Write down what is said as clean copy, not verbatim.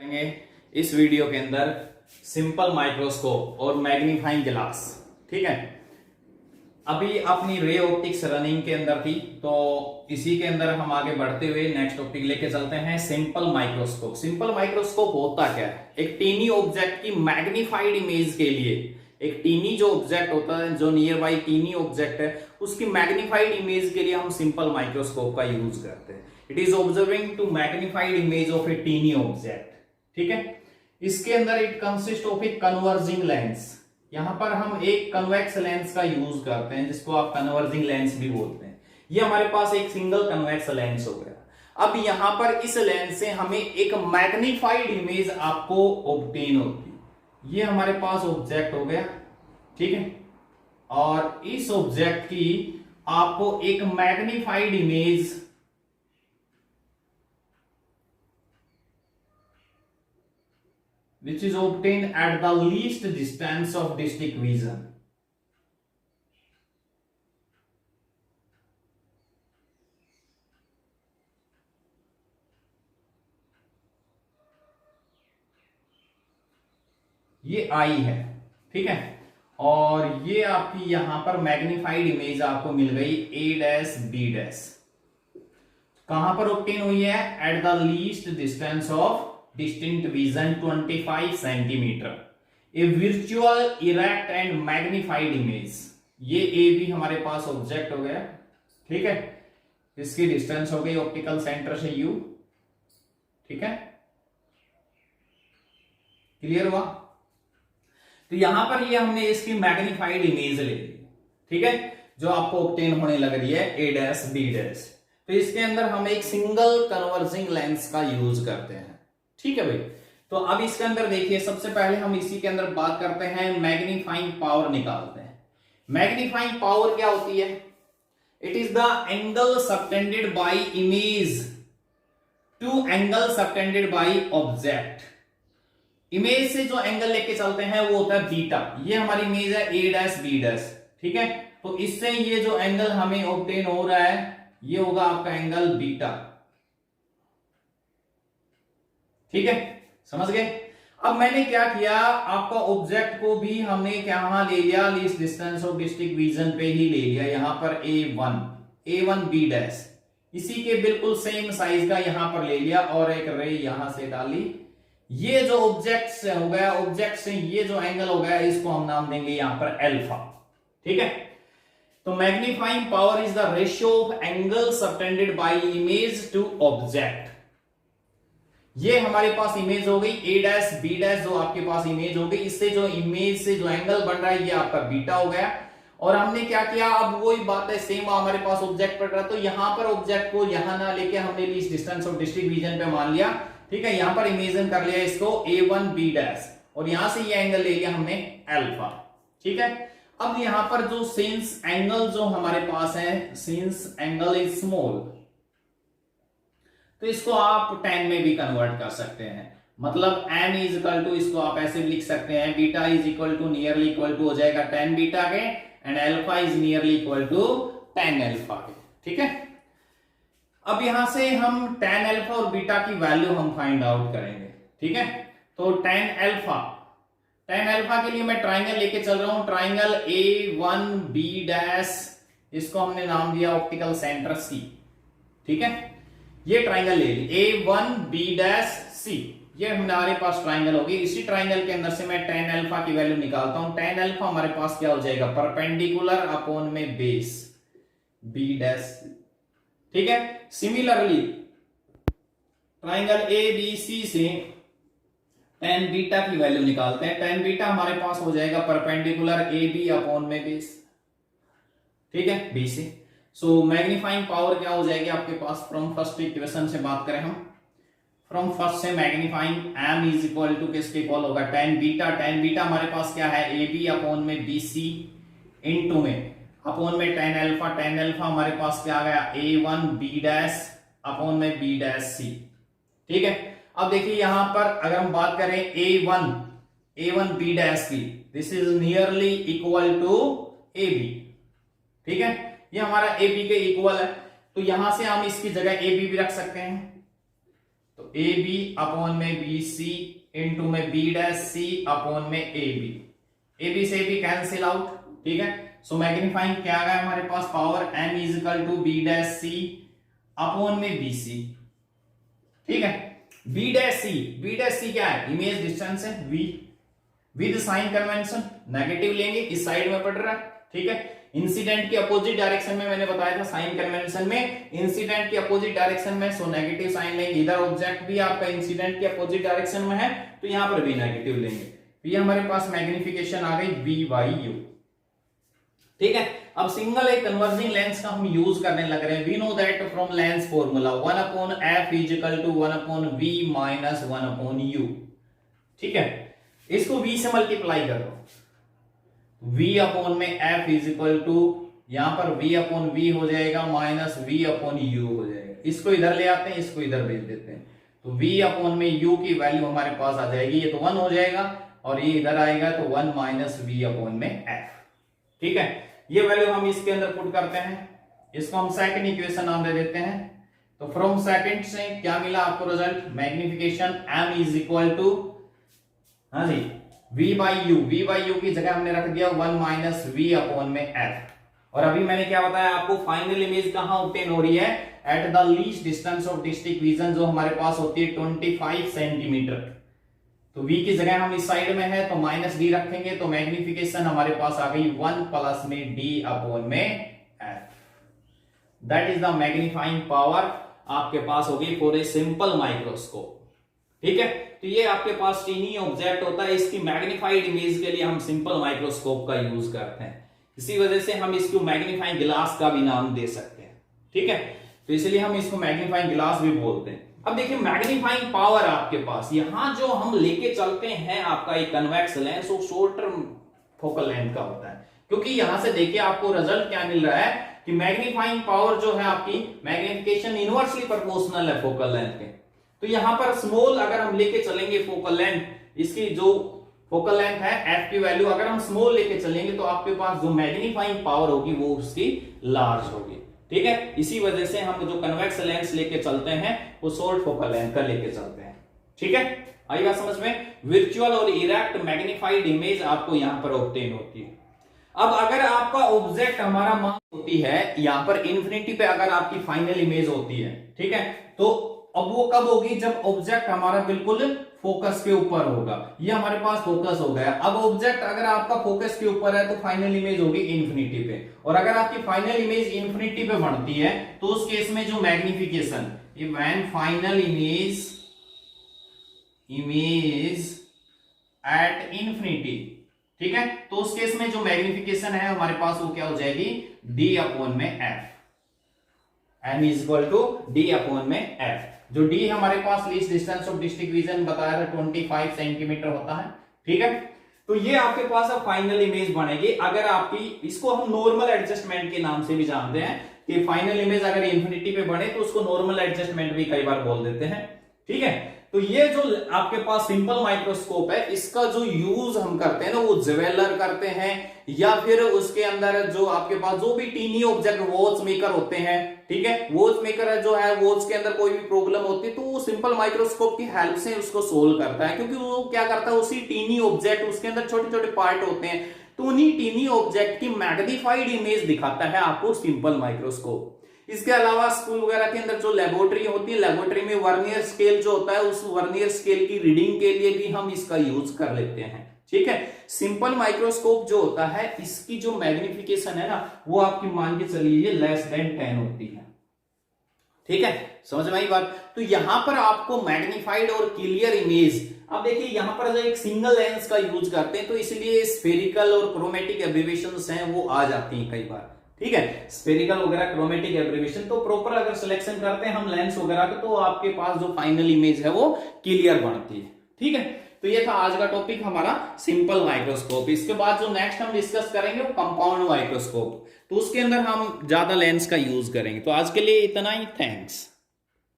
करेंगे इस वीडियो के अंदर सिंपल माइक्रोस्कोप और मैग्नीफाइंग ग्लास। ठीक है, अभी अपनी रे ऑप्टिक्स रनिंग के अंदर थी, तो इसी के अंदर हम आगे बढ़ते हुए नेक्स्ट टॉपिक लेके चलते हैं सिंपल माइक्रोस्कोप। सिंपल माइक्रोस्कोप होता क्या है? एक टीनी ऑब्जेक्ट की मैग्नीफाइड इमेज के लिए, एक टीनी जो ऑब्जेक्ट होता है, जो नियर बाई टीनी ऑब्जेक्ट है, उसकी मैग्नीफाइड इमेज के लिए हम सिंपल माइक्रोस्कोप का यूज करते हैं। It is observing to magnified image of a tiny object. ठीक है, इसके अंदर it consist of a converging lens. यहां पर हम एक कन्वेक्स लेंस का यूज करते हैं, जिसको आप कन्वर्जिंग लेंस भी बोलते हैं। ये हमारे पास एक सिंगल कन्वेक्स लेंस हो गया। अब यहां पर इस लेंस से हमें एक मैग्नीफाइड इमेज आपको ऑब्टेन होती है। ये हमारे पास ऑब्जेक्ट हो गया, ठीक है, और इस ऑब्जेक्ट की आपको एक magnified image which is obtained at the least distance of distinct vision. ये आई है, ठीक है, और ये आपकी यहां पर मैग्नीफाइड इमेज आपको मिल गई ए डैश बी डैश। कहां पर ऑब्टेन हुई है? At the least distance of distinct vision 25 centimetre. A virtual erect and magnified image। ये ए भी हमारे पास ऑब्जेक्ट हो गया, ठीक है, इसकी डिस्टेंस हो गई ऑप्टिकल सेंटर से यू। ठीक है, क्लियर हुआ? तो यहां पर ये हमने इसकी मैग्नीफाइड इमेज ले ली, ठीक है, जो आपको ऑब्टेन होने लग रही है ए डैश बी डैश। तो इसके अंदर हम एक सिंगल कन्वर्जिंग लेंस का यूज करते हैं। ठीक है भाई, तो अब इसके अंदर देखिए, सबसे पहले हम इसी के अंदर बात करते हैं, मैग्नीफाइंग पावर निकालते हैं। मैग्नीफाइंग पावर क्या होती है? It is the angle subtended by image to angle subtended by object. Image से जो एंगल लेके चलते हैं वो होता है बीटा। ये हमारी इमेज है ए डैश बी डैश, ठीक है, तो इससे ये जो एंगल हमें ऑब्टेन हो रहा है ये होगा आपका एंगल बीटा। ठीक है, समझ गए? अब मैंने क्या किया, आपका ऑब्जेक्ट को भी हमने क्या ले लिया, least distance of district vision पे ही ले लिया। यहां पर ए1 बी डैश, इसी के बिल्कुल सेम साइज का यहां पर ले लिया और एक रे यहां से डाली। ये जो ऑब्जेक्ट से हो गया, ऑब्जेक्ट से ये जो एंगल हो गया, इसको हम नाम देंगे यहां पर अल्फा। ठीक है, तो magnifying power is the ratio of angle subtended by image to object. ये हमारे पास इमेज हो गई ए डैश बी डैश, जो आपके पास इमेज हो गई, इससे जो इमेज से जो एंगल बन रहा है ये आपका बीटा हो गया। और हमने क्या किया, अब वही बात है, सेम हमारे पास ऑब्जेक्ट पड़ रहा है, तो यहां पर ऑब्जेक्ट को यहां ना लेके हमने least distance of district vision पे मान लिया। ठीक है, यहां पर इमेजिन कर लिया इसको ए1 बी डैश, और यहां से ये एंगल ले लिया हमने अल्फा। ठीक है, अब यहां पर जो सिंस एंगल जो हमारे पास है, सिंस एंगल इज स्मॉल, तो इसको आप tan में भी कन्वर्ट कर सकते हैं। मतलब n इज इक्वल टू, इसको आप ऐसे भी लिख सकते हैं, beta is equal to nearly equal to हो जाएगा tan बीटा के, and alpha is nearly equal to tan alpha के। ठीक है, अब यहां से हम tan अल्फा और बीटा की वैल्यू हम फाइंड आउट करेंगे। ठीक है, तो tan अल्फा के लिए मैं ट्राइंगल लेके चल रहा हूं, ट्राइंगल A1 B डैश, इसको हमने नाम दिया ऑप्टिकल सेंटर C। ठीक है, ये ट्राइंगल ले ली A1 B डैश C, ये हमारे पास ट्राइंगल होगी। इसी ट्राइंगल के अंदर से मैं tan अल्फा की वैल्यू निकालता हूं। tan अल्फा हमारे पास क्या हो जाएगा, परपेंडिकुलर अपॉन में बेस B डैश। ठीक है, सिमिलरली ट्राइंगल ABC से tan बीटा की वैल्यू निकालते हैं। tan बीटा हमारे पास हो जाएगा परपेंडिकुलर AB अपॉन में बेस। ठीक है, B से। सो मैग्नीफाइंग पावर क्या हो जाएगी आपके पास, फ्रॉम फर्स्ट इक्वेशन से बात करें हम, फ्रॉम फर्स्ट से magnifying m is equal to किसके इक्वल होगा, tan बीटा। tan बीटा हमारे पास क्या है, AB अपॉन में BC इनटू में अपॉन में tan अल्फा हमारे पास क्या आ गया, A1 B डैश अपॉन में B डैश C। ठीक है, अब देखिए यहां पर अगर हम बात करें A1 B डैश की, this is nearly equal to AB। ठीक है, ये हमारा AB के इक्वल है, तो यहां से हम इसकी जगह AB भी रख सकते हैं। तो तो ए बी अपॉन में बी सी इंटू में बी डैश सी अपॉन में ए बी से बी कैंसिल आउट, ठीक है। सो मैग्नीफाइंग क्या आ गया हमारे पास, power m is equal to B dash C upon में बी सी, ठीक है। बी डैश सी क्या है, इमेज डिस्टेंस है v, with sign convention negative लेंगे, इस साइड में पड़ रहा है, ठीक है। इंसिडेंट की अपोजिट डायरेक्शन में मैंने बताया था साइन कन्वेंशन में, इंसिडेंट की अपोजिट डायरेक्शन में सो नेगेटिव साइन लेंगे, इधर ऑब्जेक्ट भी आपका इंसिडेंट की अपोजिट डायरेक्शन में है तो यहां पर भी नेगेटिव लेंगे। तो ये हमारे पास मैग्निफिकेशन आ गई v बाई u, ठीक है। अब सिंगल एक कन्वर्जिंग लेंस का हम यूज करने लग रहे हैं। We know that from lens formula 1 upon f is equal to 1 upon v minus 1 upon u, ठीक है। इसको v से मल्टीप्लाई करो, v अपॉन में f इज इक्वल टू, यहां पर v अपॉन v हो जाएगा माइनस v अपॉन u हो जाएगा। इसको इधर ले आते हैं, इसको इधर भेज देते हैं, तो v अपॉन में u की वैल्यू हमारे पास आ जाएगी, ये तो 1 हो जाएगा और ये इधर आएगा तो 1 माइनस v अपॉन में f, ठीक है। ये वैल्यू हम इसके अंदर पुट करते हैं, इसको हम सेकंड इक्वेशन नाम दे देते हैं। तो फ्रॉम सेकंड से क्या मिला आपको result, magnification m is equal to, हाँ जी, v बाई यू की जगह हमने रख दिया 1 माइनस v अपॉन में f। और अभी मैंने क्या बताया आपको, फाइनल इमेज कहां ऑब्टेन हो रही है, at the least distance of district vision, जो हमारे पास होती है 25 सेंटीमीटर। तो v की जगह हम इस साइड में है तो माइनस d रखेंगे, तो मैग्निफिकेशन हमारे पास आ गई 1 प्लस में d अपॉन में f। That is the magnifying power आपके पास होगी फॉर ए सिंपल माइक्रोस्कोप, ठीक है। तो ये आपके पास टीनी ऑब्जेक्ट होता है, इसकी मैग्नीफाइड इमेज के लिए हम सिंपल माइक्रोस्कोप का यूज करते हैं, इसी वजह से हम इसको मैग्नीफाइंग ग्लास का भी नाम दे सकते हैं, ठीक है। तो इसलिए हम इसको मैग्नीफाइंग ग्लास भी बोलते हैं। अब देखिए मैग्नीफाइंग पावर आपके पास यहां जो हम लेके चलते हैं आपका एक कन्वेक्स लेंस, वो शॉर्टर फोकल लेंथ का होता है, क्योंकि यहां से देखिए आपको रिजल्ट क्या मिल रहा है कि मैग्नीफाइंग पावर जो है आपकी मैग्निफिकेशन इनवर्सली प्रोपोर्शनल है फोकल लेंथ के। तो यहां पर स्मॉल अगर हम लेके चलेंगे फोकल लेंथ, इसकी जो फोकल लेंथ है f की वैल्यू अगर हम स्मॉल लेके चलेंगे तो आपके पास जो मैग्नीफाइंग पावर होगी वो उसकी लार्ज होगी, ठीक है। इसी वजह से हम जो कन्वेक्स लेंस लेके चलते हैं वो शॉर्ट फोकल लेंथ का लेके चलते हैं, ठीक है। आई बात समझ में, वर्चुअल और इरेक्ट मैग्नीफाइड इमेज आपको यहां पर ऑब्टेन होती है। अब अगर आपका ऑब्जेक्ट हमारा मान होती है यहां पर इंफिनिटी पे, अगर आपकी फाइनल इमेज होती है, ठीक है, तो अब वो कब होगी, जब ऑब्जेक्ट हमारा बिल्कुल फोकस के ऊपर होगा। ये हमारे पास फोकस हो गया। अब ऑब्जेक्ट अगर आपका फोकस के ऊपर है तो फाइनल इमेज होगी इंफिनिटी पे, और अगर आपकी फाइनल इमेज इंफिनिटी पे बनती है तो उस केस में जो magnification, when final image at infinity, ठीक है, तो उस केस में जो मैग्निफिकेशन है हमारे पास वो क्या हो जाएगी, d अपॉन में f, m is equal to d upon में f। जो d हमारे पास least distance of district vision बताया था 25 सेंटीमीटर होता है, ठीक है। तो ये आपके पास अब फाइनल इमेज बनेगी। अगर आपकी, इसको हम नॉर्मल एडजस्टमेंट के नाम से भी जानते हैं कि फाइनल इमेज अगर इंफिनिटी पे बने तो उसको नॉर्मल एडजस्टमेंट भी कई बार बोल देते हैं, ठीक है। तो ये जो आपके पास सिंपल माइक्रोस्कोप है, इसका जो यूज हम करते हैं ना वो ज्वेलर करते हैं, या फिर उसके अंदर जो आपके पास जो भी टीनी ऑब्जेक्ट वॉच मेकर होते हैं, ठीक है, वॉच मेकर जो है वॉच के अंदर कोई भी प्रॉब्लम होती है तो वो सिंपल माइक्रोस्कोप की हेल्प से उसको सोल्व करता है, क्योंकि वो क्या करता है, उसी टीनी ऑब्जेक्ट, उसके अंदर छोटे छोटे पार्ट होते हैं, तो उन्हीं टीनी ऑब्जेक्ट की मैग्नीफाइड इमेज दिखाता है आपको सिंपल माइक्रोस्कोप। इसके अलावा स्कूल वगैरह के अंदर जो लेबोरेटरी होती है, लेबोरेटरी में वर्नियर स्केल जो होता है, उस वर्नियर स्केल की रीडिंग के लिए भी हम इसका यूज कर लेते हैं, ठीक है। सिंपल माइक्रोस्कोप जो होता है इसकी जो मैग्निफिकेशन है ना वो आपकी मान के चलिए लेस देन 10 होती है, ठीक है, समझ में आई बात। तो यहां पर आपको मैग्निफाइड और क्लियर इमेज, अब देखिए यहां पर जो एक सिंगल लेंस का यूज करते हैं तो इसलिए स्फेरिकल और क्रोमेटिक एब्रिविएशंस हैं वो आ जाती हैं कई बार, ठीक है, स्फेरिकल वगैरह क्रोमेटिक एब्रिविएशन। तो प्रॉपर अगर सिलेक्शन करते हैं हम लेंस वगैरह का तो आपके पास जो फाइनल इमेज है वो क्लियर बनती है, ठीक है। तो ये था आज का टॉपिक हमारा सिंपल माइक्रोस्कोप। इसके बाद जो नेक्स्ट हम डिस्कस करेंगे वो कंपाउंड माइक्रोस्कोप, तो उसके अंदर हम ज्यादा लेंस का यूज करेंगे। तो आज के लिए इतना ही, थैंक्स।